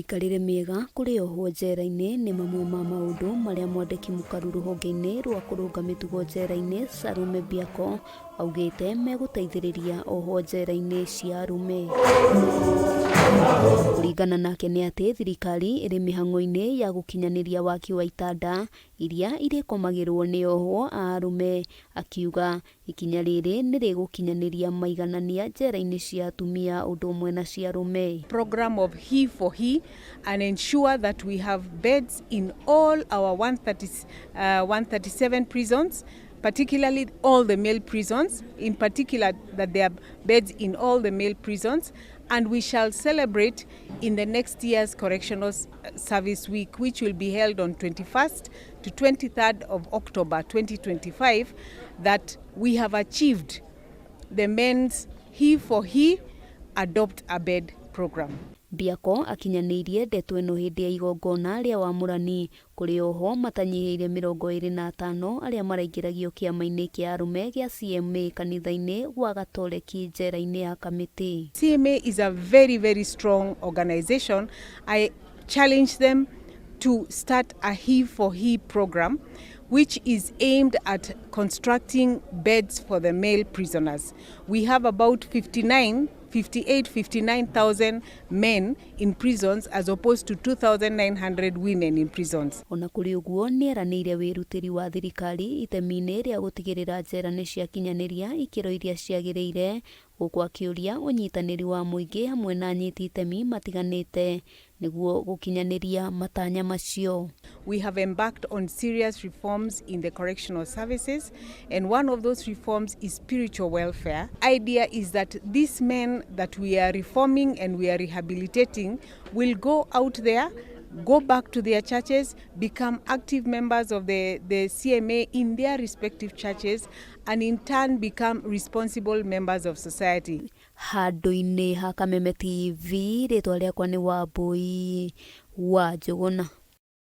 Mĩikarĩre mĩega kũrĩ ohwo njera-inĩ nĩ mamwe ma maũndũ marĩa mwandĩki mũkaru rũhonge-inĩ rwa kũrũnga mĩtugo njera-inĩ Arume Beacco augĩte megũteithĩrĩria ohwo njera-inĩ cia arume. Kũringana nake nĩ atĩ thirikari ĩrĩ mĩhang'o-inĩ ya gũkinyanĩria waki wa itanda iria irĩkomagĩrwo nĩ ohwo a arume, akiuga ikinya rĩrĩ nĩ rĩgũkinyanĩria maiganania njera-inĩ cia atumia ũndũ ũmwe na cia arume. Program of he for he and ensure that we have beds in all our 137 prisons, particularly all the male prisons, in particular that there are beds in all the male prisons, and we shall celebrate in the next year's Correctional Service Week, which will be held on 21st to 23rd of October 2025, that we have achieved the men's he for he adopt a bed program. Beacco akinyanĩirie ndeto ĩno hĩndĩ ya igongona rĩa wamũrani kũrĩ ohwo matanyihĩire 25 arĩa maraingĩragio kĩama-inĩ kĩa arume gĩa CMA kanitha-inĩ gwa Gatoreki njera-inĩ ya Kamĩtĩ. CMA is a very, very strong organization. I challenge them to start a he for he program which is aimed at constructing beds for the male prisoners. We have about 59,000 men in prisons as opposed to 2,900 women in prisons. Ona kũrĩ ũguo nĩ eranĩire wĩrutĩri wa thirikari itemi-inĩ rĩa gũtigĩrĩra njera nĩ ciakinyanĩria ikĩro iria ciagĩrĩire, gũkũ akĩũria ũnyitanĩri wa mũingĩ hamwe na anyiti itemi matiganĩte nĩguo gũkinyanĩria matanya macio. We have embarked on serious reforms in the correctional services, and one of those reforms is spiritual welfare. Idea is that these men that we are reforming and we are rehabilitating will go out there, go back to their churches, become active members of the CMA in their respective churches, and in turn become responsible members of society. Handũ-inĩ ha Kameme TV, rĩtwa rĩakwa nĩ Wambui wa Njũgũna.